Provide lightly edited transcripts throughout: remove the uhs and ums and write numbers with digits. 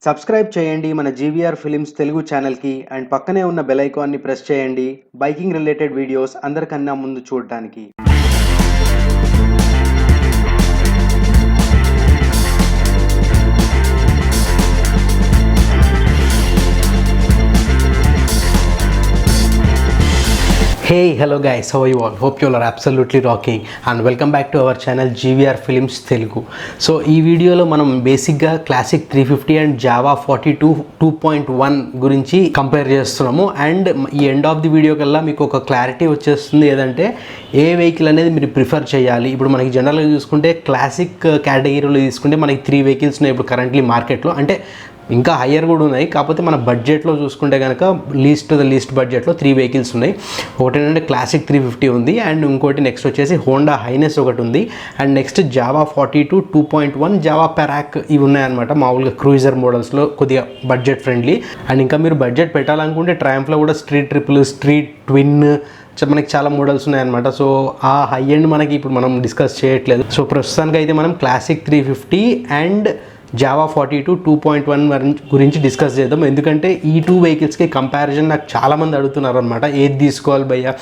Subscribe చేయండి మన GVR films Telugu ఛానల్కి అండ్ పక్కనే ఉన్న బెల్ ఐకాన్ని ప్రెస్ చేయండి బైకింగ్ రిలేటెడ్ వీడియోస్ అందరికన్నా ముందు చూడడానికి. Hey, hello guys, how are you all? Hope you all are absolutely rocking and welcome back to our channel GVR Films Telugu. So ఈ వీడియోలో మనం బేసిక్గా క్లాసిక్ 350 అండ్ జావా 42 2.1 గురించి కంపేర్ చేస్తున్నాము అండ్ ఈ ఎండ్ ఆఫ్ ది వీడియో కల్లా మీకు ఒక క్లారిటీ వచ్చేస్తుంది. ఏదంటే ఏ వెహికల్ అనేది మీరు ప్రిఫర్ చేయాలి. ఇప్పుడు మనకి జనరల్గా చూసుకుంటే క్లాసిక్ కేటగిరీలో తీసుకుంటే మనకి 3 వెహికల్స్ ఉన్నాయి ఇప్పుడు కరెంట్లీ మార్కెట్లో. అంటే ఇంకా హయ్యర్ కూడా ఉన్నాయి, కాకపోతే మన బడ్జెట్లో చూసుకుంటే కనుక లీస్ట్ బడ్జెట్లో 3 వెహికల్స్ ఉన్నాయి. ఒకటి ఏంటంటే క్లాసిక్ 350 ఉంది అండ్ ఇంకోటి నెక్స్ట్ వచ్చేసి హోండా హైనెస్ ఒకటి ఉంది and next Java 42 2.1 Java Perak ఇవి ఉన్నాయన్నమాట. మామూలుగా క్రూజర్ మోడల్స్లో కొద్దిగా బడ్జెట్ ఫ్రెండ్లీ. అండ్ ఇంకా మీరు బడ్జెట్ పెట్టాలనుకుంటే ట్రయంఫ్లో కూడా స్ట్రీట్ ట్రిపుల్, స్ట్రీట్ ట్విన్ మనకి చాలా మోడల్స్ ఉన్నాయన్నమాట. సో ఆ హై ఎండ్ మనకి ఇప్పుడు మనం డిస్కస్ చేయట్లేదు. సో ప్రస్తుతానికి అయితే మనం క్లాసిక్ 350 అండ్ జావా 42 2.1 గురించి డిస్కస్ చేద్దాం. ఎందుకంటే ఈ 2 వెహికల్స్కి కంపారిజన్ నాకు చాలామంది అడుగుతున్నారు అనమాట, ఏది తీసుకోవాలి భయ్యా.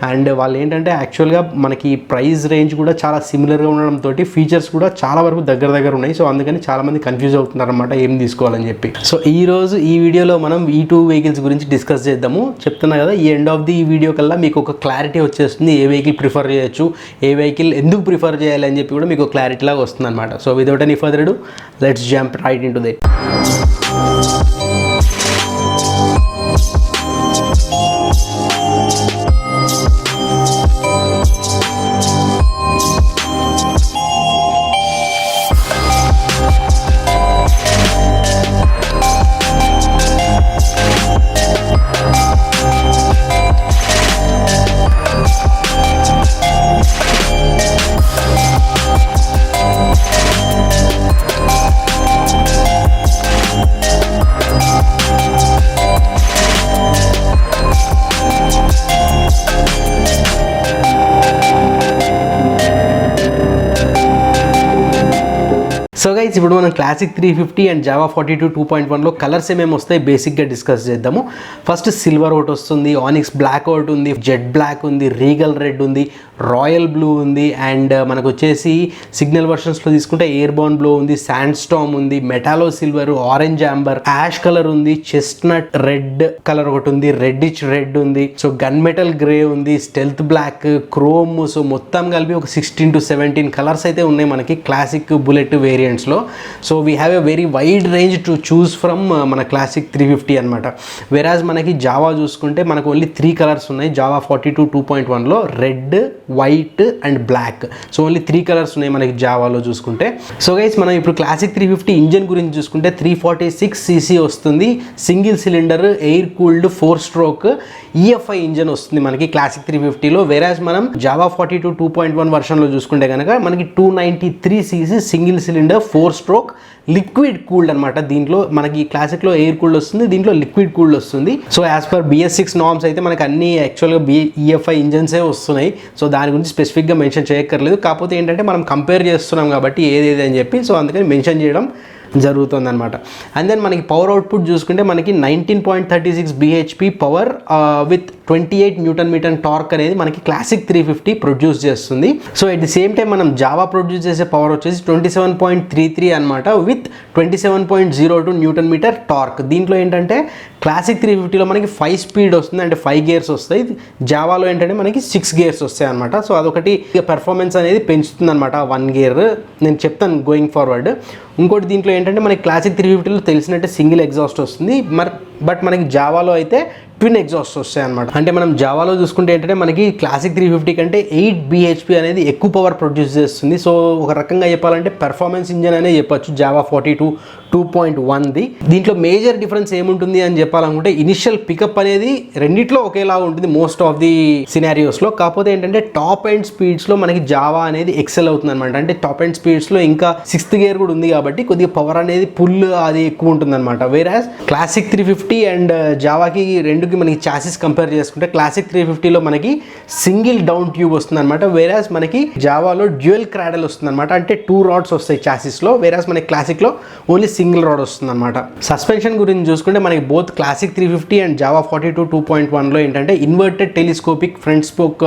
అండ్ వాళ్ళు ఏంటంటే యాక్చువల్గా మనకి ప్రైస్ రేంజ్ కూడా చాలా సిమిలర్గా ఉండడంతో ఫీచర్స్ కూడా చాలా వరకు దగ్గర ఉన్నాయి. సో అందుకని చాలామంది కన్ఫ్యూజ్ అవుతున్నారు అనమాట ఏం తీసుకోవాలని చెప్పి. సో ఈరోజు ఈ వీడియోలో మనం ఈ 2 వెహికల్స్ గురించి డిస్కస్ చేద్దాము. చెప్తున్నా కదా, ఈ ఎండ్ ఆఫ్ ది వీడియో కల్లా మీకు ఒక క్లారిటీ వచ్చేస్తుంది. ఏ వెహికల్ ప్రిఫర్ చేయొచ్చు, ఏ వెహికల్ ఎందుకు ప్రిఫర్ చేయాలి అని చెప్పి కూడా మీకు క్లారిటీ లాగా వస్తుంది అనమాట. So without any further ado, let's jump right into that. So guys, ఇప్పుడు మనం క్లాసిక్ 350 అండ్ జావా 42 2.1లో కలర్స్ ఏమేమి వస్తాయి బేసిక్గా డిస్కస్ చేద్దాము. ఫస్ట్ సిల్వర్ ఒకటి వస్తుంది, ఆనిక్స్ బ్లాక్ ఒకటి ఉంది, జెడ్ బ్లాక్ ఉంది, రీగల్ రెడ్ ఉంది, రాయల్ బ్లూ ఉంది అండ్ మనకు వచ్చేసి సిగ్నల్ వర్షన్స్లో తీసుకుంటే ఎయిర్ బోర్న్ బ్లూ ఉంది, శాండ్ స్టామ్ ఉంది, metallo silver, orange amber, ash colour ఉంది, చెస్ట్నట్ రెడ్ కలర్ ఒకటి ఉంది, రెడ్డిచ్ రెడ్ ఉంది, సో గన్ మెటల్ గ్రే ఉంది, స్టెల్త్ బ్లాక్, క్రోమ్. సో మొత్తం కలిపి ఒక 16 to 17 కలర్స్ అయితే ఉన్నాయి మనకి క్లాసిక్ బుల్లెట్ వేరియంట్స్లో. So we have a very wide range to choose from మన క్లాసిక్ 350 అనమాట. వెరాజ్ మనకి జావా చూసుకుంటే మనకు ఓన్లీ 3 కలర్స్ ఉన్నాయి జావా 42 2.1లో, red, white and black. So only 3 colours ఉన్నాయి మనకి జావాలో చూసుకుంటే. సో గైస్, మనం ఇప్పుడు క్లాసిక్ 350 ఇంజన్ గురించి చూసుకుంటే 346cc వస్తుంది, single cylinder, air cooled 4 stroke EFI engine వస్తుంది మనకి క్లాసిక్ 350లో. వెరాజ్ మనం జావా 42 2.1 వర్షన్లో చూసుకుంటే కనుక మనకి 293cc single cylinder 4 stroke liquid cooled అనమాట. దీంట్లో మనకి క్లాసిక్లో ఎయిర్ కూల్డ్ వస్తుంది, దీంట్లో లిక్విడ్ కూల్డ్ వస్తుంది. So as per BS6 norms అయితే మనకి అన్ని యాక్చువల్గా EFI ఇంజన్సే వస్తున్నాయి. సో దాని గురించి స్పెసిఫిక్గా మెన్షన్ చేయక్కర్లేదు. కాకపోతే ఏంటంటే మనం కంపేర్ చేస్తున్నాం కాబట్టి ఏదేది అని చెప్పి, సో అందుకని మెన్షన్ చేయడం జరుగుతుంది అనమాట. అండ్ దెన్ మనకి పవర్ అవుట్పుట్ చూసుకుంటే మనకి 19.36 bhp power with 28 Nm torque అనేది మనకి క్లాసిక్ 350 ప్రొడ్యూస్ చేస్తుంది. So at the same time మనం జావా ప్రొడ్యూస్ చేసే పవర్ వచ్చేసి 27.33 అనమాట విత్ 27.02 Nm టార్క్. దీంట్లో ఏంటంటే క్లాసిక్ 350లో మనకి 5 స్పీడ్ వస్తుంది, అంటే 5 గేర్స్ వస్తాయి. జావాలో ఏంటంటే మనకి 6 గేర్స్ వస్తాయి అనమాట. సో అదొకటి పెర్ఫార్మెన్స్ అనేది పెంచుతుంది అనమాట 1 గేర్. నేను చెప్తాను గోయింగ్ ఫార్వర్డ్. ఇంకోటి దీంట్లో ఏంటంటే మనకి క్లాసిక్ 350లో తెలిసినట్టే సింగిల్ ఎగ్జాస్ట్ వస్తుంది, బట్ మనకి జావాలో అయితే ట్విన్ ఎగ్జాస్ట్ వస్తాయి అనమాట. అంటే మనం జావాలో చూసుకుంటే ఏంటంటే మనకి క్లాసిక్ 350 కంటే 8 bhp అనేది ఎక్కువ పవర్ ప్రొడ్యూస్ చేస్తుంది. సో ఒక రకంగా చెప్పాలంటే పెర్ఫార్మెన్స్ ఇంజన్ అనే చెప్పొచ్చు జావా 42 2.1ది. దీంట్లో మేజర్ డిఫరెన్స్ ఏముంటుంది అని చెప్పాలనుకుంటే ఇనిషియల్ పికప్ అనేది రెండిట్లో ఒకేలా ఉంటుంది మోస్ట్ ఆఫ్ ది సినారియోస్లో. కాకపోతే ఏంటంటే టాప్ అండ్ స్పీడ్స్లో మనకి జావా అనేది ఎక్సెల్ అవుతుంది అనమాట. అంటే టాప్ అండ్ స్పీడ్స్లో ఇంకా 6th గేర్ కూడా ఉంది కాబట్టి కొద్దిగా పవర్ అనేది పుల్ అది ఎక్కువ ఉంటుంది అనమాట. వేరాజ్ క్లాసిక్ 350 అండ్ జావాకి రెండు రెండుకి మనకి చాసిస్ కంపేర్ చేసుకుంటే క్లాసిక్ 350లో మనకి సింగిల్ డౌన్ ట్యూబ్ వస్తుంది అనమాట, వేరాజ్ మనకి జావాలో డ్యూయల్ క్రాడల్ వస్తుంది అనమాట, అంటే 2 రాడ్స్ వస్తాయి చాసిస్లో, వేరాజ్ మనకి క్లాసిక్లో ఓన్లీ సింగిల్ రాడ్ వస్తుంది అనమాట. సస్పెన్షన్ గురించి చూసుకుంటే మనకి బోత్ క్లాసిక్ 350 అండ్ జావా 42 2.1లో ఏంటంటే ఇన్వర్టెడ్ టెలిస్కోపిక్ ఫ్రంట్ స్పోక్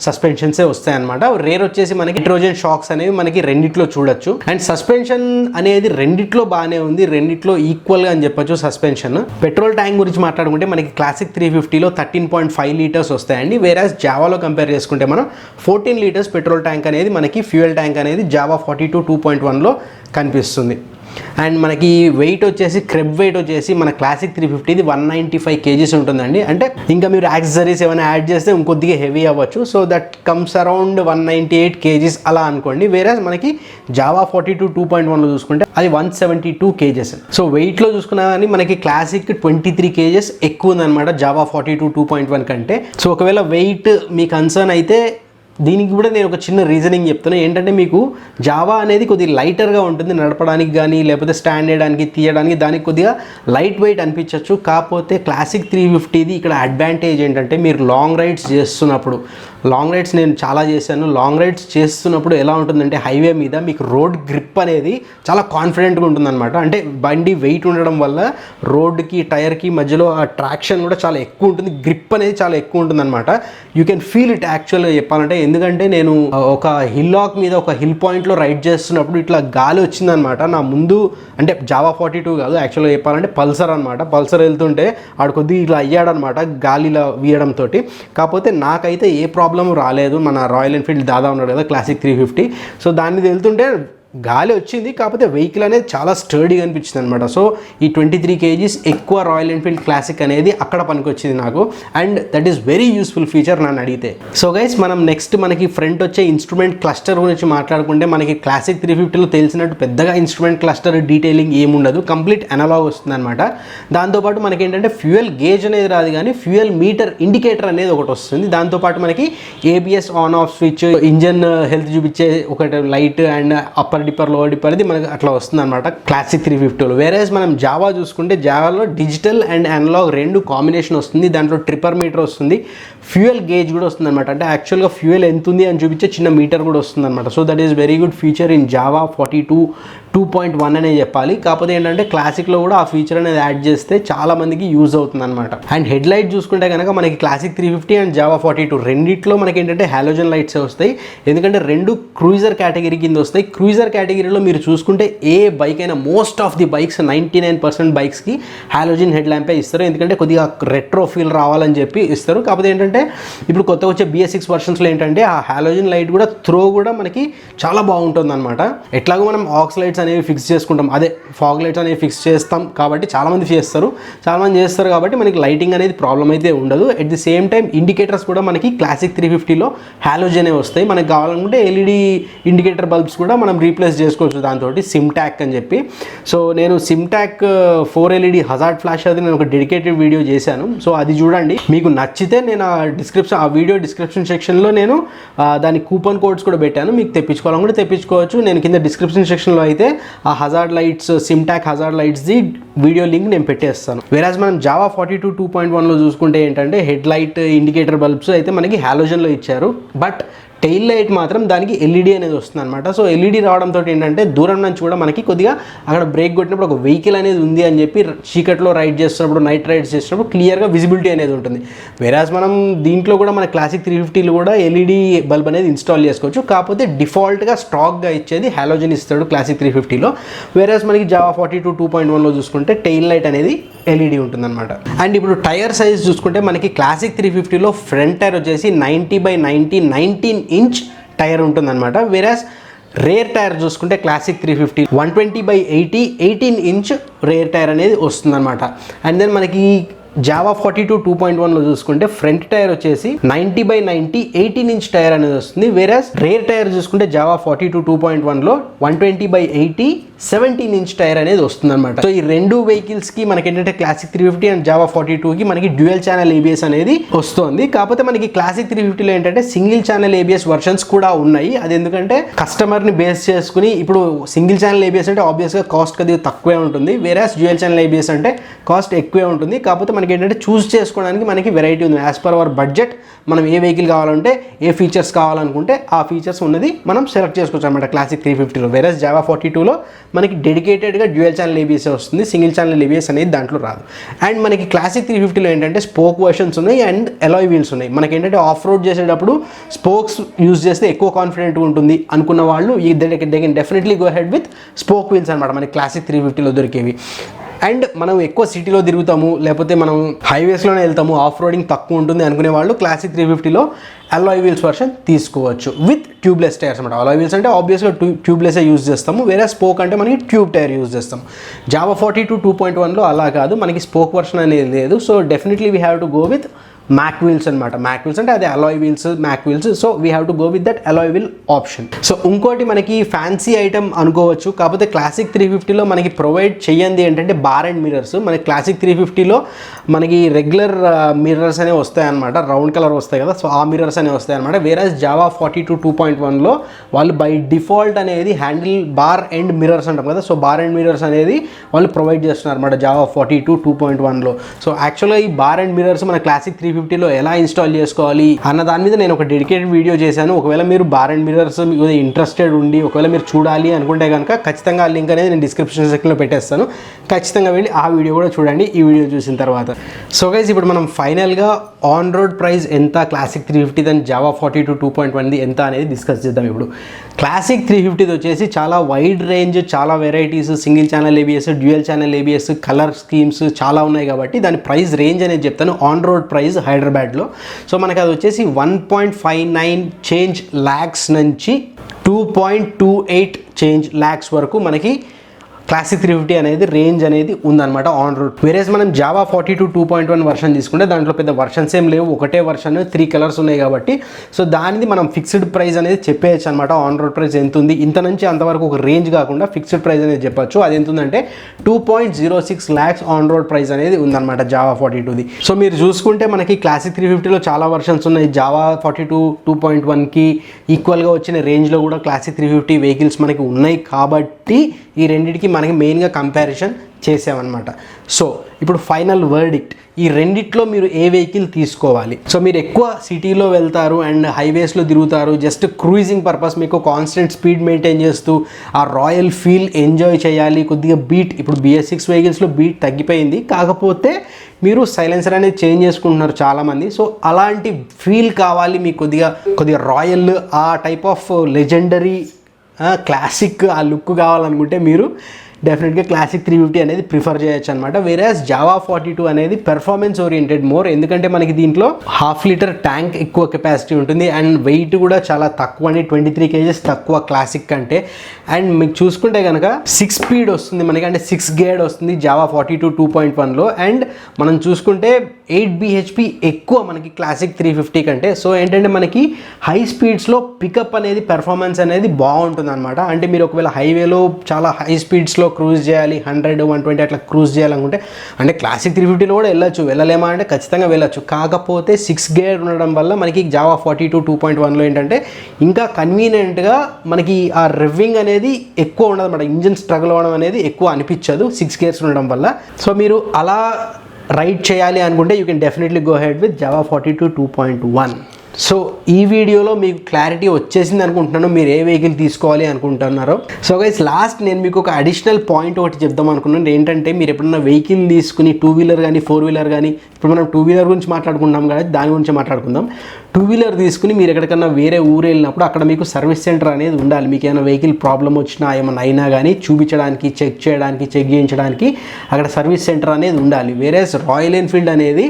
సస్పెన్షన్సే వస్తాయి అనమాట. రేర్ వచ్చేసి మనకి హైడ్రోజన్ షాక్స్ అనేవి మనకి రెండిట్లో చూడొచ్చు. అండ్ సస్పెన్షన్ అనేది రెండిట్లో బాగానే ఉంది, రెండిట్లో ఈక్వల్గా అని చెప్పొచ్చు సస్పెన్షన్. పెట్రోల్ ట్యాంక్ గురించి మాట్లాడుకుంటే మనకి క్లాసిక్ 350లో 13.5 లీటర్స్ వస్తాయండి, వేరాజ్ జావాలో కంపేర్ చేసుకుంటే మనం 14 లీటర్స్ పెట్రోల్ ట్యాంక్ అనేది మనకి ఫ్యూయల్ ట్యాంక్ అనేది జావా 42 2.1లో కనిపిస్తుంది. అండ్ మనకి వెయిట్ వచ్చేసి క్రెబ్ వెయిట్ వచ్చేసి మన క్లాసిక్ 350ది 195 kgs ఉంటుందండి. అంటే ఇంకా మీరు యాక్సెసరీస్ ఏమైనా యాడ్ చేస్తే ఇంకొద్దిగా హెవీ అవ్వచ్చు, so that comes around 198 kgs అలా అనుకోండి. వేరే మనకి జావా 42 2.1లో చూసుకుంటే అది 172 kgs. సో వెయిట్లో చూసుకున్నా కానీ మనకి క్లాసిక్ 23 kgs ఎక్కువ ఉందన్నమాట జావా 42 2.1 కంటే. సో ఒకవేళ వెయిట్ మీ కన్సర్న్ అయితే దీనికి కూడా నేను ఒక చిన్న రీజనింగ్ చెప్తాను. ఏంటంటే మీకు జావా అనేది కొద్దిగా లైటర్గా ఉంటుంది, నడపడానికి కానీ లేకపోతే స్టాండ్ చేయడానికి తీయడానికి దానికి కొద్దిగా లైట్ వెయిట్ అనిపించవచ్చు. కాకపోతే క్లాసిక్ 350ది ఇక్కడ అడ్వాంటేజ్ ఏంటంటే మీరు లాంగ్ రైడ్స్ చేస్తున్నప్పుడు, లాంగ్ రైడ్స్ నేను చాలా చేశాను, లాంగ్ రైడ్స్ చేస్తున్నప్పుడు ఎలా ఉంటుందంటే హైవే మీద మీకు రోడ్ గ్రిప్ అనేది చాలా కాన్ఫిడెంట్గా ఉంటుందన్నమాట. అంటే బండి వెయిట్ ఉండడం వల్ల రోడ్కి టైర్కి మధ్యలో ఆ ట్రాక్షన్ కూడా చాలా ఎక్కువ ఉంటుంది, గ్రిప్ అనేది చాలా ఎక్కువ ఉంటుందన్నమాట. యూ కెన్ ఫీల్ ఇట్ యాక్చువల్గా చెప్పాలంటే. ఎందుకంటే నేను ఒక హిల్లాక్ మీద ఒక హిల్ పాయింట్లో రైడ్ చేస్తున్నప్పుడు ఇట్లా గాలి వచ్చిందనమాట నా ముందు, అంటే జావా 42 కాదు యాక్చువల్గా చెప్పాలంటే పల్సర్ అనమాట. పల్సర్ వెళ్తుంటే ఆడు కొద్దిగా ఇట్లా అయ్యాడనమాట గాలిలో వీయడంతో. కాకపోతే నాకైతే ఏ ప్రాబ్లం రాలేదు. మన రాయల్ ఎన్ఫీల్డ్ దాదా ఉన్నాడు కదా క్లాసిక్ 350, సో దాన్ని వెళ్తుంటే గాలి వచ్చింది, కాకపోతే వెహికల్ అనేది చాలా స్టర్డీగా అనిపించింది అనమాట. సో ఈ 23 kgs ఎక్కువ రాయల్ ఎన్ఫీల్డ్ క్లాసిక్ అనేది అక్కడ పనికొచ్చింది నాకు, and that is very useful feature నన్ను అడిగితే. సో గైస్ మనం నెక్స్ట్ మనకి ఫ్రంట్ వచ్చే ఇన్స్ట్రుమెంట్ క్లస్టర్ గురించి మాట్లాడుకుంటే మనకి క్లాసిక్ 350లో తెలిసినట్టు పెద్దగా ఇన్స్ట్రుమెంట్ క్లస్టర్ డీటెయిలింగ్ ఏముండదు, కంప్లీట్ అనలాగ్ వస్తుంది అనమాట. దాంతోపాటు మనకి ఏంటంటే ఫ్యూయల్ గేజ్ అనేది రాదు కానీ ఫ్యూయల్ మీటర్ ఇండికేటర్ అనేది ఒకటి వస్తుంది. దాంతోపాటు మనకి ABS on off switch, engine health చూపించే ఒకటి light and upper dipper lower dipper అది మనకి అట్లా వస్తుంది అనమాట క్లాసిక్ 350లో. వేరేస్ మనం జావా చూసుకుంటే జావాలో డిజిటల్ అండ్ అనలాగ్ రెండు కాంబినేషన్ వస్తుంది, దాంట్లో ట్రిప్పర్ మీటర్ వస్తుంది, ఫ్యూయల్ గేజ్ కూడా వస్తుంది అనమాట. అంటే యాక్చువల్గా ఫ్యూయల్ ఎంత ఉంది అని చూపించే చిన్న మీటర్ కూడా వస్తుంది అనమాట. So that is very good feature in Java 42 2.1 అనే చెప్పాలి. కాకపోతే ఏంటంటే క్లాసిక్లో కూడా ఆ ఫీచర్ అనేది యాడ్ చేస్తే చాలా మందికి యూజ్ అవుతుంది అనమాట. అండ్ హెడ్ లైట్ చూసుకుంటే కనుక మనకి క్లాసిక్ 350 అండ్ జావా 42 రెండిట్లో మనకి ఏంటంటే హాలోజన్ లైట్స్ వస్తాయి, ఎందుకంటే రెండు క్రూజర్ కేటగిరీ కింద వస్తాయి. క్రూజర్ కేటగిరీలో మీరు చూసుకుంటే ఏ బైక్ అయినా మోస్ట్ ఆఫ్ ది బైక్స్ 99% బైక్స్కి హాలోజన్ హెడ్ ల్యాంపే ఇస్తారు, ఎందుకంటే కొద్దిగా రెట్రో ఫీల్ రావాలని చెప్పి ఇస్తారు. కాకపోతే ఏంటంటే ఇప్పుడు కొత్తగా వచ్చే BS6 వర్షన్స్లో ఏంటంటే ఆ హాలోజన్ లైట్ కూడా త్రో కూడా మనకి చాలా బాగుంటుంది అనమాట. ఎట్లాగో మనం ఆక్స్ లైట్స్ అనేవి ఫిక్స్ చేసుకుంటాం, అదే ఫాగ్ లైట్స్ అనేవి ఫిక్స్ చేస్తాం కాబట్టి చాలామంది చేస్తారు కాబట్టి మనకి లైటింగ్ అనేది ప్రాబ్లం అయితే ఉండదు. At the same time indicators కూడా మనకి క్లాసిక్ 350లో హాలోజనే వస్తాయి. మనకి కావాలనుకుంటే ఎల్ఈడి ఇండికేటర్ బల్బ్స్ కూడా మనం రీప్లేస్ చేసుకోవచ్చు దాంతో, సిమ్టాక్ అని చెప్పి. సో నేను సిమ్టాక్ 4 LED హజార్డ్ ఫ్లాష్ అది నేను ఒక డెడికేటెడ్ వీడియో చేశాను, సో అది చూడండి. మీకు నచ్చితే నేను ఆ వీడియో డిస్క్రిప్షన్ సెక్షన్లో నేను దాని కూపన్ కోడ్స్ కూడా పెట్టాను, మీకు తెప్పించుకోవాలనుకుంటే తెప్పించుకోవచ్చు. నేను కింద డిస్క్రిప్షన్ సెక్షన్లో అయితే ఆ హజార్డ్ లైట్స్, సిమ్టాక్ హజార్డ్ లైట్స్ది వీడియో లింక్ నేను పెట్టేస్తాను. వేరాజ్ మనం జావా 42 2.1లో చూసుకుంటే ఏంటంటే హెడ్ లైట్ ఇండికేటర్ బల్బ్స్ అయితే మనకి హాలోజన్లో ఇచ్చారు, బట్ టెయిల్ లైట్ మాత్రం దానికి ఎల్ఈడి అనేది వస్తుంది అనమాట. సో ఎల్ఈడి రావడంతో ఏంటంటే దూరం నుంచి కూడా మనకి కొద్దిగా అక్కడ బ్రేక్ కొట్టినప్పుడు ఒక వెహికల్ అనేది ఉంది అని చెప్పి చీకట్లో రైడ్ చేస్తున్నప్పుడు, నైట్ రైడ్స్ చేస్తున్నప్పుడు క్లియర్గా విజిబిలిటీ అనేది ఉంటుంది. వేరాజ్ మనం దీంట్లో కూడా మన క్లాసిక్ 350లో కూడా ఎల్ఈడి బల్బ్ అనేది ఇన్స్టాల్ చేసుకోవచ్చు, కాకపోతే డిఫాల్ట్గా స్టాక్గా ఇచ్చేది హాలోజన్ ఇస్తాడు క్లాసిక్ 350లో. వేరాజ్ మనకి జావా 42 2.1లో చూసుకుంటే టెయిల్ లైట్ అనేది ఎల్ఈడి ఉంటుందన్నమాట. అండ్ ఇప్పుడు టైర్ సైజ్ చూసుకుంటే మనకి క్లాసిక్ 350లో ఫ్రంట్ టైర్ వచ్చేసి 90/90 19 ఇంచ్ టైర్ ఉంటుందన్నమాట. వేరాజ్ రేర్ టైర్ చూసుకుంటే క్లాసిక్ 350 120/80 18 ఇంచ్ రేర్ టైర్ అనేది వస్తుందన్నమాట. అండ్ దెన్ మనకి జావా 42 2.1లో చూసుకుంటే ఫ్రంట్ టైర్ వచ్చేసి 90/90 18 ఇంచ్ టైర్ అనేది వస్తుంది. వేరాజ్ రేర్ టైర్ చూసుకుంటే జావా 42 2.1లో 120/80 17 ఇంచ్ టైర్ అనేది వస్తుంది అనమాట. సో ఈ రెండు వెహికల్స్ కి మనకి ఏంటంటే క్లాసిక్ 350 అండ్ జావా 42కి మనకి డ్యూయల్ ఛానల్ ABS అనేది వస్తుంది. కాకపోతే మనకి క్లాసిక్ 350లో ఏంటంటే సింగిల్ ఛానల్ ABS వర్షన్స్ కూడా ఉన్నాయి. అది ఎందుకంటే కస్టమర్ ని బేస్ చేసుకుని, ఇప్పుడు సింగిల్ ఛానల్ ABS అంటే ఆబ్వియస్ గా కాస్ట్ కొద్దిగా తక్కువే ఉంటుంది, వేరాజ్ డ్యూయల్ ఛానల్ ABS అంటే కాస్ట్ ఎక్కువే ఉంటుంది. కాకపోతే మనకి మనకి ఏంటంటే చూస్ చేసుకోవడానికి మనకి వెరైటీ ఉంది. యాజ్ పర్ అవర్ బడ్జెట్ మనం ఏ వెహికల్ కావాలంటే ఏ ఫీచర్స్ కావాలనుకుంటే ఆ ఫీచర్స్ ఉన్నది మనం సెలెక్ట్ చేసుకోవచ్చు అనమాట క్లాసిక్ 350లో. వేరేస్ జావా 42లో మనకి డెడికేటెడ్గా డ్యూయల్ ఛానల్ ఏబిఎస్ వస్తుంది, సింగిల్ ఛానల్ ఏబిఎస్ అనేది దాంట్లో రాదు. అండ్ మనకి క్లాసిక్ 350లో ఏంటంటే స్పోక్ వర్షన్స్ ఉన్నాయి అండ్ అలాయ్ వీల్స్ ఉన్నాయి. మనకి ఏంటంటే ఆఫ్ రోడ్ చేసేటప్పుడు స్పోక్స్ యూజ్ చేస్తే ఎక్కువ కాన్ఫిడెంట్గా ఉంటుంది అనుకున్న వాళ్ళు they can definitely go head with spoke wheels అనమాట మనకి క్లాసిక్ 350లో దొరికేవి. అండ్ మనం ఎక్కువ సిటీలో తిరుగుతాము, లేకపోతే మనం హైవేస్లోనే వెళ్తాము, ఆఫ్ రోడింగ్ తక్కువ ఉంటుంది అనుకునే వాళ్ళు క్లాసిక్ 350లో అలాయ్ వీల్స్ వర్షన్ తీసుకోవచ్చు విత్ ట్యూబ్లెస్ టైర్స్ అనమాట. అలాయ్ వీల్స్ అంటే ఆబ్వియస్గా ట్యూబ్లెస్ యూజ్ చేస్తాము, వేరే స్పోక్ అంటే మనకి ట్యూబ్ టైర్ యూజ్ చేస్తాం. జావా 42 2.1లో అలా కాదు, మనకి స్పోక్ వర్షన్ అనేది లేదు. So definitely we have to go with mag wheels అనమాట. మ్యాక్ వీల్స్ అంటే అదే alloy wheels, mag wheels. So we have to go with that alloy wheel option. So ఇంకోటి మనకి ఫ్యాన్సీ ఐటమ్ అనుకోవచ్చు, కాకపోతే క్లాసిక్ 350లో మనకి ప్రొవైడ్ చేయండి ఏంటంటే బార్ అండ్ మిర్రర్స్. మనకి క్లాసిక్ 350లో మనకి రెగ్యులర్ మిర్రర్స్ అనేవి వస్తాయి అనమాట, రౌండ్ కలర్ వస్తాయి కదా, సో ఆ మిర్రర్స్ అనేవి వస్తాయి అనమాట. వేరే జావా 42 2.1లో వాళ్ళు బై డిఫాల్ట్ అనేది హ్యాండిల్ బార్ అండ్ మిర్రర్స్ అంటాం కదా, సో బార్ అండ్ మిర్రర్స్ అనేది వాళ్ళు ప్రొవైడ్ చేస్తున్నారు అనమాట జావా 42 2.1లో. సో యాక్చువల్గా ఈ బార్ అండ్ మిర్రర్స్ మన క్లాసిక్ 350లో ఎలా ఇన్స్టాల్ చేసుకోవాలి అన్న దాని మీద నేను ఒక డెడికేటెడ్ వీడియో చేశాను. ఒకవేళ మీరు బార్ అండ్ మిర్రర్స్ ఇంట్రెస్టెడ్ ఉండి ఒకవేళ మీరు చూడాలి అనుకుంటే కనుక ఖచ్చితంగా ఆ లింక్ అనేది నేను డిస్క్రిప్షన్ సెక్షన్లో పెట్టేస్తాను, ఖచ్చితంగా వెళ్ళి ఆ వీడియో కూడా చూడండి ఈ వీడియో చూసిన తర్వాత. సో గైస్ ఇప్పుడు మనం ఫైనల్గా ఆన్ రోడ్ ప్రైస్ ఎంత క్లాసిక్ 350 దాని జావా 42 2.1 ఎంత అనేది డిస్కస్ చేద్దాం. ఇప్పుడు క్లాసిక్ 350 వచ్చేసి చాలా వైడ్ రేంజ్, చాలా varieties, single channel ABS, dual channel ABS, colour schemes చాలా ఉన్నాయి కాబట్టి దాని ప్రైస్ రేంజ్ అనేది చెప్తాను. ఆన్ రోడ్ ప్రైస్ హైదరాబాద్లో సో మనకి అది వచ్చేసి 1.59 చేంజ్ ల్యాక్స్ నుంచి 2.28 చేంజ్ ల్యాక్స్ వరకు మనకి క్లాసిక్ 350 అనేది రేంజ్ అనేది ఉందన్నమాట ఆన్ రోడ్. వేరేస్ మనం జావా 42 2.1 వర్షన్ తీసుకుంటే దాంట్లో పెద్ద వర్షన్స్ ఏం లేవు, ఒకటే వర్షన్ 3 కలర్స్ ఉన్నాయి కాబట్టి సో దానిది మనం ఫిక్స్డ్ ప్రైస్ అనేది చెప్పేయచ్చు అనమాట. ఆన్ రోడ్ ప్రైస్ ఎంత ఉంది, ఇంత నుంచి అంతవరకు ఒక రేంజ్ కాకుండా ఫిక్స్డ్ ప్రైస్ అనేది చెప్పచ్చు. అది ఎంత ఉందంటే 2.06 ల్యాక్స్ ఆన్ రోడ్ ప్రైస్ అనేది ఉందన్నమాట జావా 42ది. సో మీరు చూసుకుంటే మనకి క్లాసిక్ 350లో చాలా వర్షన్స్ ఉన్నాయి, జావా 42 2.1కి ఈక్వల్గా వచ్చిన రేంజ్లో కూడా క్లాసిక్ 350 వెహికల్స్ మనకి ఉన్నాయి కాబట్టి ఈ రెండింటికి మనకి మెయిన్గా కంపారిజన్ చేసామన్నమాట. సో ఇప్పుడు ఫైనల్ వర్డిక్ట్, ఈ రెండిట్లో మీరు ఏ వెహికల్ తీసుకోవాలి. సో మీరు ఎక్కువ సిటీలో వెళ్తారు అండ్ హైవేస్లో తిరుగుతారు, జస్ట్ క్రూజింగ్ పర్పస్, మీకు కాన్స్టెంట్ స్పీడ్ మెయింటైన్ చేస్తూ ఆ రాయల్ ఫీల్ ఎంజాయ్ చేయాలి, కొద్దిగా బీట్, ఇప్పుడు BS6 వెహికల్స్లో బీట్ తగ్గిపోయింది, కాకపోతే మీరు సైలెన్సర్ అనేది చేంజ్ చేసుకుంటున్నారు చాలామంది. సో అలాంటి ఫీల్ కావాలి మీకు, కొద్దిగా రాయల్, ఆ టైప్ ఆఫ్ లెజెండరీ క్లాసిక్ ఆ లుక్ కావాలనుకుంటే మీరు డెఫినెట్గా క్లాసిక్ 350 అనేది ప్రిఫర్ చేయొచ్చు అనమాట. వేరేస్ జావా 42 అనేది పెర్ఫార్మెన్స్ ఓరియంటెడ్ మోర్, ఎందుకంటే మనకి దీంట్లో 1/2 లీటర్ ట్యాంక్ ఎక్కువ కెపాసిటీ ఉంటుంది అండ్ వెయిట్ కూడా చాలా తక్కువ అండి, 23 kgs తక్కువ క్లాసిక్ కంటే. అండ్ మీకు చూసుకుంటే కనుక 6 స్పీడ్ వస్తుంది మనకి, అంటే 6 గేర్ వస్తుంది జావా 42 2.1లో. అండ్ మనం చూసుకుంటే 8 bhp ఎక్కువ మనకి క్లాసిక్ 350 కంటే. సో ఏంటంటే మనకి హై స్పీడ్స్లో పికప్ అనేది, పెర్ఫార్మెన్స్ అనేది బాగుంటుంది అనమాట. అంటే మీరు ఒకవేళ హైవేలో చాలా హై స్పీడ్స్లో క్రూజ్ చేయాలి, 100 120 అట్లా క్రూజ్ చేయాలనుకుంటే, అంటే క్లాసిక్ 350లో కూడా వెళ్ళొచ్చు, వెళ్ళలేమా అంటే ఖచ్చితంగా వెళ్ళొచ్చు. కాకపోతే 6 గేర్ ఉండడం వల్ల మనకి జావా 42 2.1లో ఏంటంటే ఇంకా కన్వీనియంట్గా మనకి ఆ రివ్వింగ్ అనేది ఎక్కువ ఉండదు అనమాట, ఇంజిన్ స్ట్రగుల్ అవ్వడం అనేది ఎక్కువ అనిపించదు 6 గేర్స్ ఉండడం వల్ల. సో మీరు అలా రైడ్ చేయాలి అనుకుంటే you can definitely go head with Java 42 2.1. So ఈ వీడియోలో మీకు క్లారిటీ వచ్చేసింది అనుకుంటున్నాను, మీరు ఏ వెహికల్ తీసుకోవాలి అనుకుంటున్నారో. సో గైస్ లాస్ట్ నేను మీకు ఒక అడిషనల్ పాయింట్ ఒకటి చెప్దాం అనుకున్నాను. ఏంటంటే మీరు ఎప్పుడన్నా వెహికల్ తీసుకుని 2 వీలర్ కానీ 4 వీలర్ కానీ, ఇప్పుడు మనం 2 వీలర్ గురించి మాట్లాడుకుంటాం కదా, దాని గురించి మాట్లాడుకుందాం. 2 వీలర్ తీసుకుని మీరు ఎక్కడికన్నా వేరే ఊరు వెళ్ళినప్పుడు అక్కడ మీకు సర్వీస్ సెంటర్ అనేది ఉండాలి. మీకు ఏమైనా వెహికల్ ప్రాబ్లం వచ్చినా ఏమైనా అయినా కానీ చూపించడానికి, చెక్ చేయడానికి, చెక్ చేయించడానికి అక్కడ సర్వీస్ సెంటర్ అనేది ఉండాలి. వేరేస్ రాయల్ ఎన్ఫీల్డ్ అనేది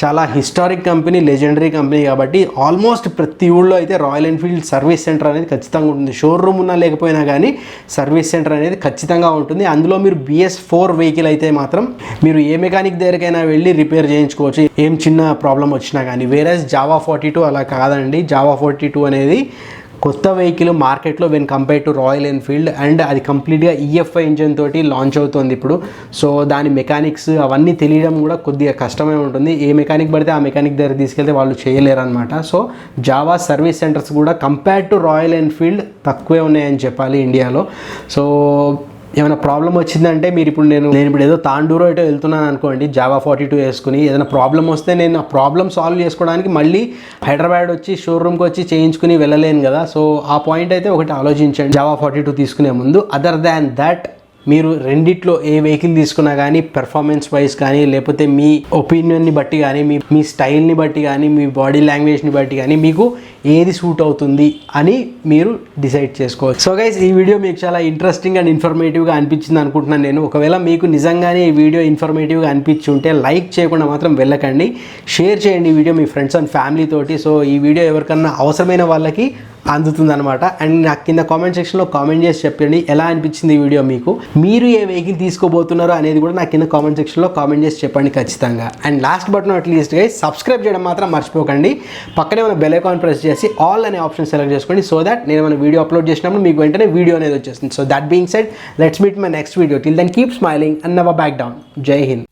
చాలా హిస్టారిక్ కంపెనీ, లెజెండరీ కంపెనీ కాబట్టి ఆల్మోస్ట్ ప్రతి ఊళ్ళో అయితే రాయల్ ఎన్ఫీల్డ్ సర్వీస్ సెంటర్ అనేది ఖచ్చితంగా ఉంటుంది. షోరూమ్ ఉన్నా లేకపోయినా కానీ సర్వీస్ సెంటర్ అనేది ఖచ్చితంగా ఉంటుంది. అందులో మీరు BS4 వెహికల్ అయితే మాత్రం మీరు ఏ మెకానిక్ దగ్గరికైనా వెళ్ళి రిపేర్ చేయించుకోవచ్చు, ఏం చిన్న ప్రాబ్లం వచ్చినా కానీ. వేరేస్ జావా 42 అలా కాదండి. జావా 42 అనేది కొత్త వెహికల్ మార్కెట్లో when compare to royal Enfield, and అది కంప్లీట్గా EFI ఇంజన్ తోటి లాంచ్ అవుతుంది ఇప్పుడు. సో దాని మెకానిక్స్ అవన్నీ తెలియడం కూడా కొద్దిగా కష్టమే ఉంటుంది. ఏ మెకానిక్ పడితే ఆ మెకానిక్ దగ్గర తీసుకెళ్తే వాళ్ళు చేయలేరు అనమాట. సో జావా సర్వీస్ సెంటర్స్ కూడా కంపేర్ టు రాయల్ ఎన్ఫీల్డ్ తక్కువే ఉన్నాయని చెప్పాలి ఇండియాలో. సో ఏమైనా ప్రాబ్లం వచ్చిందంటే మీరు ఇప్పుడు నేను ఇప్పుడు ఏదో తాండూరో ఏటో వెళ్తున్నాను అనుకోండి, జావా 42 వేసుకుని ఏదైనా ప్రాబ్లం వస్తే నేను ఆ ప్రాబ్లం సాల్వ్ చేసుకోవడానికి మళ్ళీ హైదరాబాద్ వచ్చి షోరూమ్కి వచ్చి చేయించుకుని వెళ్ళలేను కదా. సో ఆ పాయింట్ అయితే ఒకటి ఆలోచించండి జావా 42 తీసుకునే ముందు. అదర్ దాన్ దట్ మీరు రెండిట్లో ఏ వెహికల్ తీసుకున్నా కానీ పెర్ఫార్మెన్స్ వైజ్ కానీ, లేకపోతే మీ ఒపీనియన్ని బట్టి కానీ, మీ స్టైల్ని బట్టి కానీ, మీ బాడీ లాంగ్వేజ్ని బట్టి కానీ మీకు ఏది సూట్ అవుతుంది అని మీరు డిసైడ్ చేసుకోవచ్చు. సో గైస్, ఈ వీడియో మీకు చాలా ఇంట్రెస్టింగ్ అండ్ ఇన్ఫర్మేటివ్గా అనిపించింది అనుకుంటున్నాను నేను. ఒకవేళ మీకు నిజంగానే ఈ వీడియో ఇన్ఫర్మేటివ్గా అనిపించి ఉంటే లైక్ చేయకుండా మాత్రం వెళ్ళకండి, షేర్ చేయండి ఈ video me friends and family తోటి. సో ఈ వీడియో ఎవరికన్నా అవసరమైన వాళ్ళకి అందుతుంది అనమాట. అండ్ నాకు కింద కామెంట్ సెక్షన్లో కామెంట్ చేసి చెప్పండి ఎలా అనిపించింది ఈ వీడియో మీకు. మీరు ఏ వెహికల్ తీసుకోబోతున్నారో అనేది కూడా నాకు కింద కామెంట్ సెక్షన్లో కామెంట్ చేసి చెప్పండి ఖచ్చితంగా. And last but not least guys, subscribe చేయడం మాత్రం మర్చిపోకండి. పక్కనే మన బెల్ ఐకాన్ ప్రెస్ చేసి ఆల్ అనే ఆప్షన్ సెలెక్ట్ చేసుకోండి. సో దట్ నేను మన వీడియో అప్లోడ్ చేసినప్పుడు మీకు వెంటనే వీడియో అనేది వచ్చేస్తుంది. So that being said, let's meet my next video. Till then keep smiling and never back down. జై హింద్.